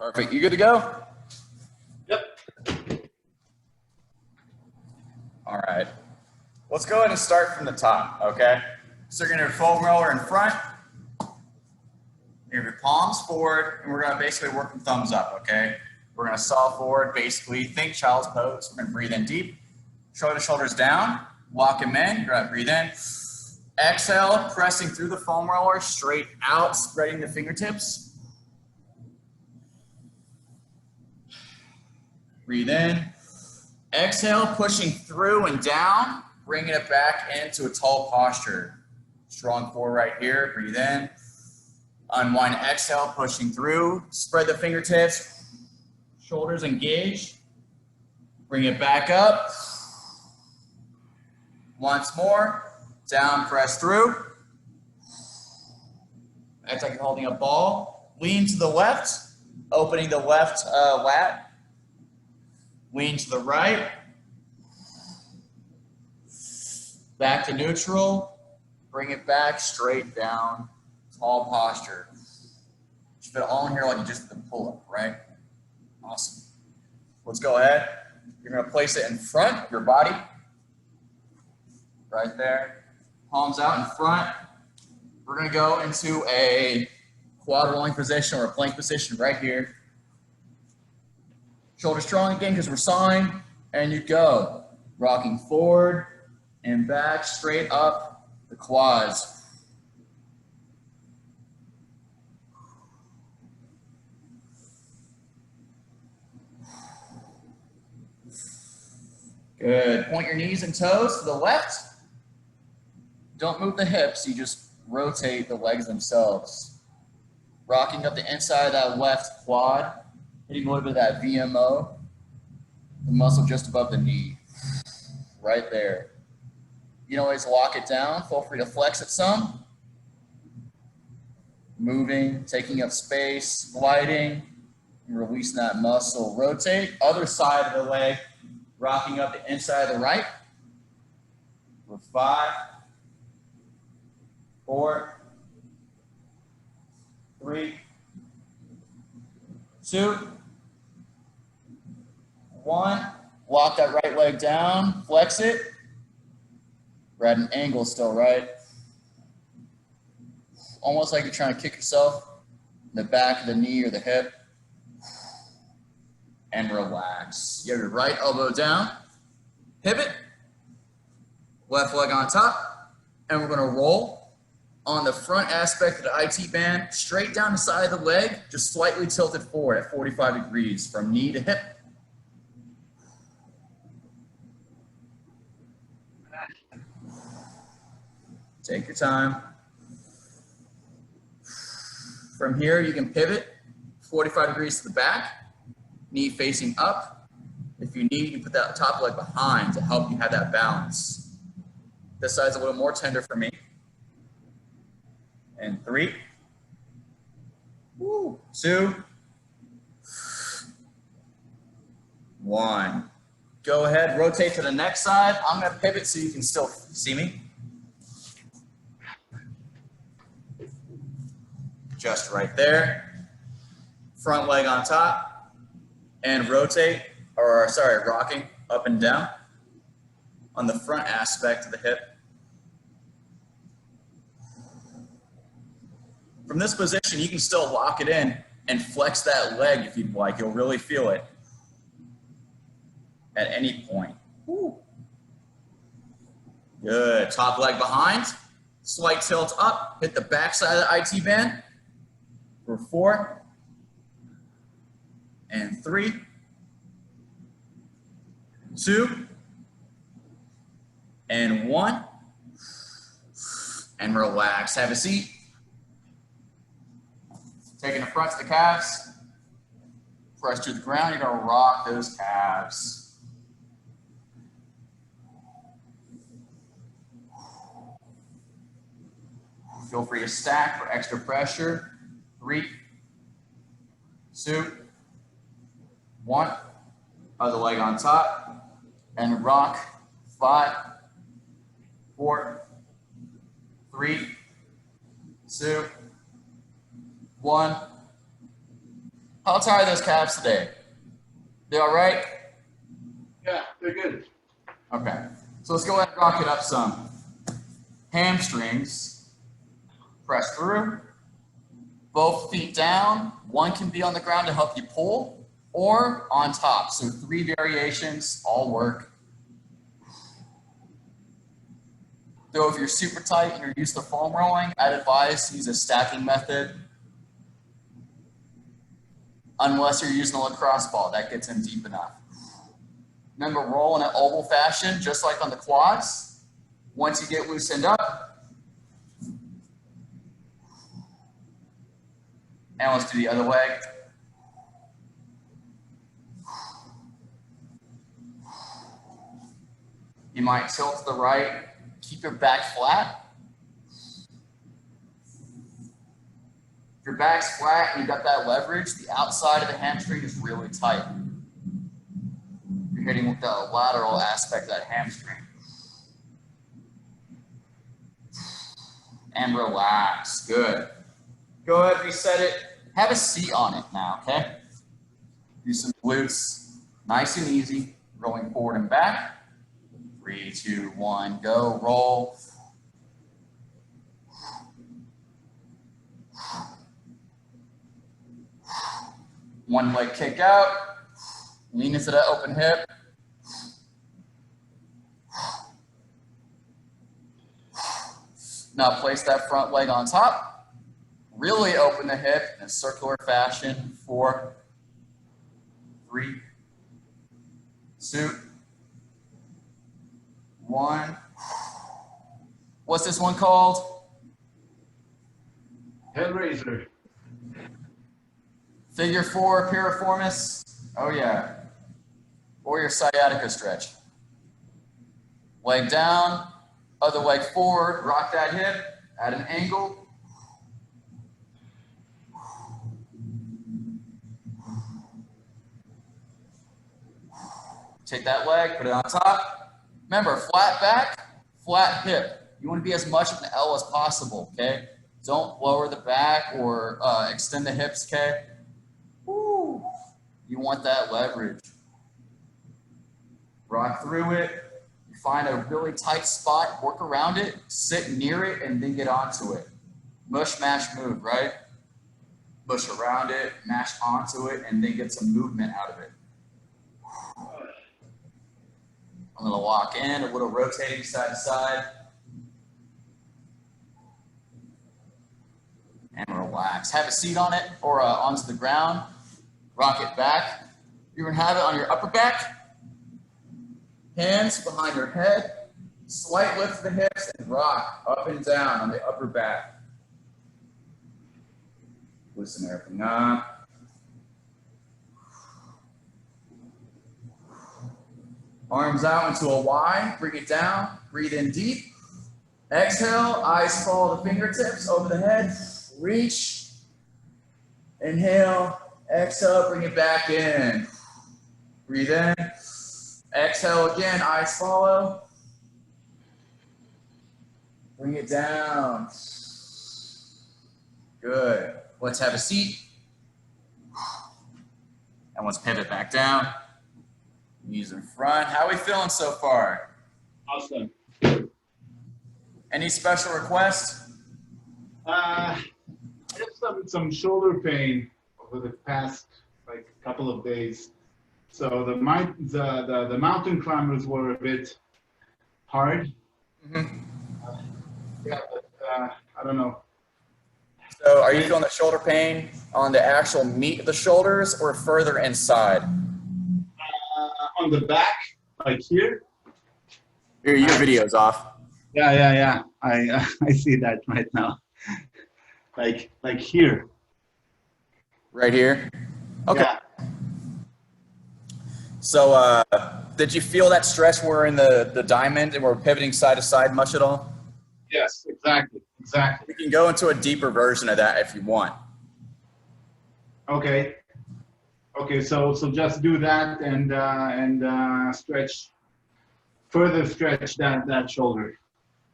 Perfect. You good to go? Yep. All right. Let's go ahead and start from the top, okay? So you're going to foam roller in front. You're going to palms forward, and we're going to basically work from thumbs up, okay? We're going to saw forward, basically. Think child's pose. We're going to breathe in deep. Shoulder to shoulders down. Walk them in. You're going to breathe in. Exhale, pressing through the foam roller, straight out, spreading the fingertips. Breathe in. Exhale, pushing through and down, bringing it back into a tall posture. Strong core right here. Breathe in. Unwind, exhale, pushing through. Spread the fingertips. Shoulders engaged. Bring it back up. Once more. Down, press through. Act like you're holding a ball. Lean to the left, opening the left lat. Lean to the right. Back to neutral. Bring it back, straight down. Tall posture. You fit it all in here like you just did the pull-up, right? Awesome. Let's go ahead. You're going to place it in front of your body. Right there. Palms out in front. We're going to go into a quad rolling position or a plank position right here. Shoulders strong again because we're sawing. And you go. Rocking forward and back, straight up the quads. Good. Point your knees and toes to the left. Don't move the hips, you just rotate the legs themselves. Rocking up the inside of that left quad, hitting a little bit of that VMO, the muscle just above the knee, right there. You can always lock it down, feel free to flex it some. Moving, taking up space, gliding, and releasing that muscle. Rotate, other side of the leg, rocking up the inside of the right. For 5, 4, 3, 2, 1. Lock that right leg down, flex it. We're at an angle still, right? Almost like you're trying to kick yourself in the back of the knee or the hip. And relax. You have your right elbow down, pivot, left leg on top, and we're gonna roll on the front aspect of the IT band, straight down the side of the leg, just slightly tilted forward at 45 degrees from knee to hip. Take your time. From here, you can pivot 45 degrees to the back, knee facing up. If you need, you can put that top leg behind to help you have that balance. This side's a little more tender for me. And 3, 2, 1. Go ahead, rotate to the next side. I'm going to pivot so you can still see me. Just right there. Front leg on top. And rotate, or sorry, rocking up and down on the front aspect of the hip. From this position, you can still lock it in and flex that leg if you'd like. You'll really feel it at any point. Woo. Good. Top leg behind. Slight tilt up. Hit the back side of the IT band. For 4 and 3, 2 and 1. And relax. Have a seat. Taking the front to the calves, press to the ground, you're gonna rock those calves. Feel free to stack for extra pressure. 3, 2, 1. Other leg on top, and rock. 5, 4, 3, 2, 1. How tired are those calves today? They all right? Yeah, they're good. Okay. So let's go ahead and rock it up some. Hamstrings. Press through. Both feet down. One can be on the ground to help you pull, or on top. So 3 variations, all work. Though if you're super tight and you're used to foam rolling, I'd advise to use a stacking method. Unless you're using a lacrosse ball, that gets in deep enough. Remember, roll in an oval fashion, just like on the quads. Once you get loosened up, and let's do the other leg. You might tilt to the right, keep your back flat. If your back's flat and you've got that leverage, the outside of the hamstring is really tight. You're hitting with the lateral aspect of that hamstring. And relax, good. Go ahead, reset it. Have a seat on it now, okay? Do some glutes, nice and easy, rolling forward and back. 3, 2, 1, go, roll. One leg kick out, lean into that open hip. Now place that front leg on top. Really open the hip in a circular fashion. 4, 3, 2, 1. What's this one called? Hellraiser. Figure 4 piriformis. Oh yeah. Or your sciatica stretch. Leg down, other leg forward, rock that hip at an angle. Take that leg, put it on top. Remember, flat back, flat hip. You want to be as much of an L as possible, okay? Don't lower the back or extend the hips, okay? Woo. You want that leverage. Rock through it. You find a really tight spot, work around it, sit near it, and then get onto it. Mush, mash, move, right? Push around it, mash onto it, and then get some movement out of it. I'm going to lock in, a little rotating side to side. And relax. Have a seat on it or onto the ground. Rock it back. You're going to have it on your upper back. Hands behind your head. Slight lift of the hips and rock up and down on the upper back. Loosen everything up. Arms out into a Y. Bring it down. Breathe in deep. Exhale. Eyes follow the fingertips over the head. Reach. Inhale. Exhale. Bring it back in. Breathe in. Exhale again. Eyes follow. Bring it down. Good. Let's have a seat. And let's pivot back down. Knees in front. How are we feeling so far? Awesome. Any special requests? I have some shoulder pain over the past couple of days. So the mountain climbers were a bit hard. Mm-hmm. Yeah, but I don't know. So are you feeling the shoulder pain on the actual meat of the shoulders or further inside? On the back, like here. Here, your video's off. Yeah. I see that right now. Like here. Right here? Okay. Yeah. So did you feel that stretch where we're in the diamond and we're pivoting side to side much at all? Yes, exactly. We can go into a deeper version of that if you want. Okay. So just do that and further stretch that shoulder.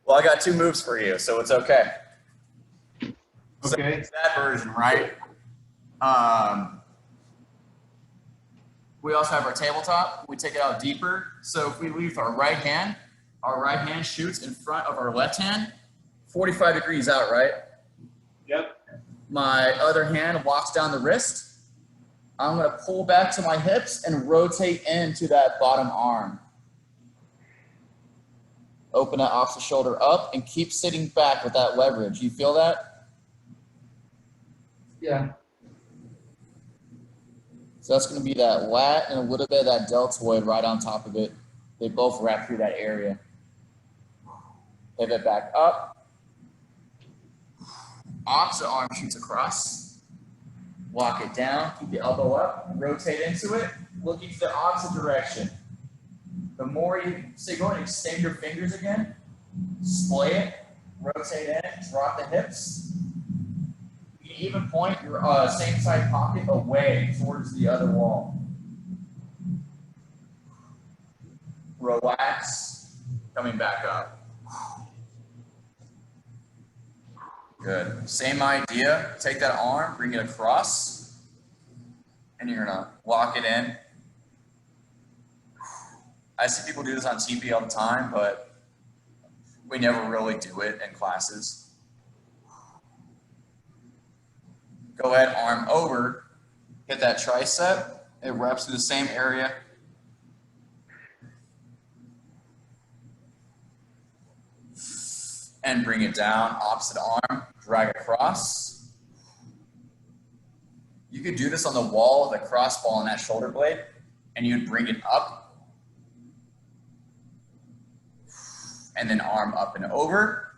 Well, I got 2 moves for you, so it's okay. Okay. So it's that version, right? We also have our tabletop. We take it out deeper. So if we leave our right hand shoots in front of our left hand, 45 degrees out, right? Yep. My other hand walks down the wrist. I'm going to pull back to my hips and rotate into that bottom arm. Open that opposite shoulder up and keep sitting back with that leverage. You feel that? Yeah. So that's going to be that lat and a little bit of that deltoid right on top of it. They both wrap through that area. Pivot back up. Opposite arm shoots across. Walk it down. Keep the elbow up. Rotate into it. Looking to the opposite direction. The more you say, go ahead and extend your fingers again. Splay it. Rotate in. Drop the hips. You can even point your same side pocket away towards the other wall. Relax. Coming back up. Good. Same idea. Take that arm, bring it across, and you're gonna lock it in. I see people do this on TV all the time, but we never really do it in classes. Go ahead, arm over, hit that tricep. It wraps through the same area. And bring it down, opposite arm, drag across. You could do this on the wall with a cross ball on that shoulder blade, and you'd bring it up, and then arm up and over.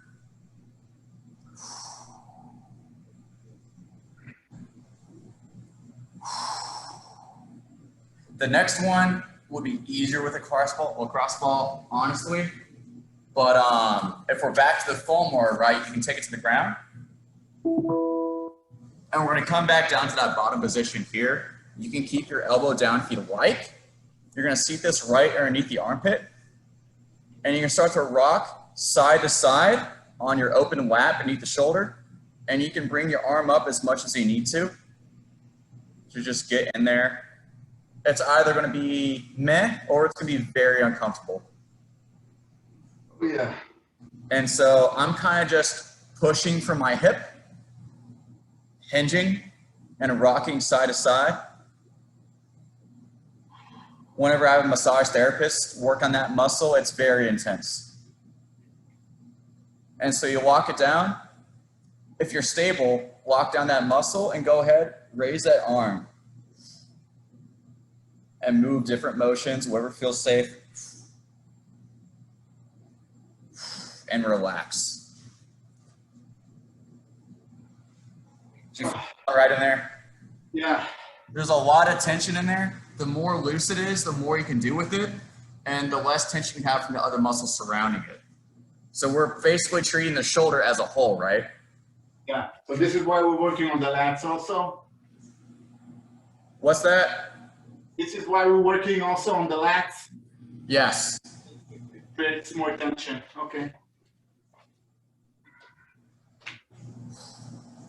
The next one would be easier with a cross ball, honestly. But if we're back to the foam more, right, you can take it to the ground. And we're going to come back down to that bottom position here. You can keep your elbow down if you'd like. You're going to seat this right underneath the armpit. And you're going to start to rock side to side on your open lap beneath the shoulder. And you can bring your arm up as much as you need to. So just get in there. It's either going to be meh or it's going to be very uncomfortable. Yeah. And so I'm kind of just pushing from my hip, hinging and rocking side to side. Whenever I have a massage therapist work on that muscle, it's very intense. And so you walk it down. If you're stable, lock down that muscle and go ahead, raise that arm. And move different motions, wherever feels safe. And relax. Do you feel all right in there? Yeah. There's a lot of tension in there. The more loose it is, the more you can do with it, and the less tension you have from the other muscles surrounding it. So we're basically treating the shoulder as a whole, right? Yeah. So this is why we're working on the lats also? What's that? This is why we're working also on the lats? Yes. It creates more tension. Okay.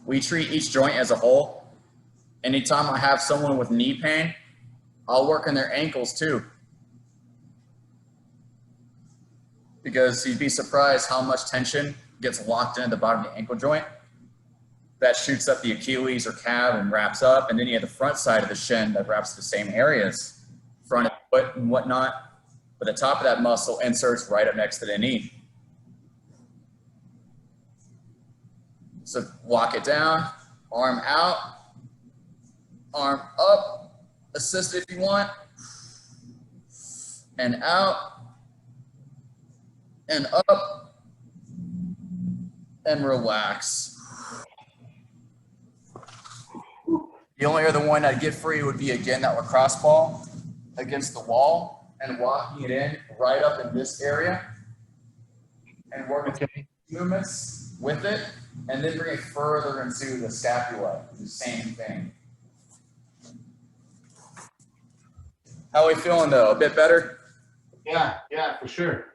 We treat each joint as a whole. Anytime I have someone with knee pain, I'll work on their ankles too. Because you'd be surprised how much tension gets locked into the bottom of the ankle joint. That shoots up the Achilles or calf and wraps up. And then you have the front side of the shin that wraps the same areas, front of the foot and whatnot. But the top of that muscle inserts right up next to the knee. So walk it down, arm out, arm up, assist if you want, and out, and up, and relax. The only other one I'd get for you would be, again, that lacrosse ball against the wall and walking it in right up in this area and working movements with it. And then bring it further into the scapula, the same thing. How are we feeling though? A bit better? Yeah, for sure.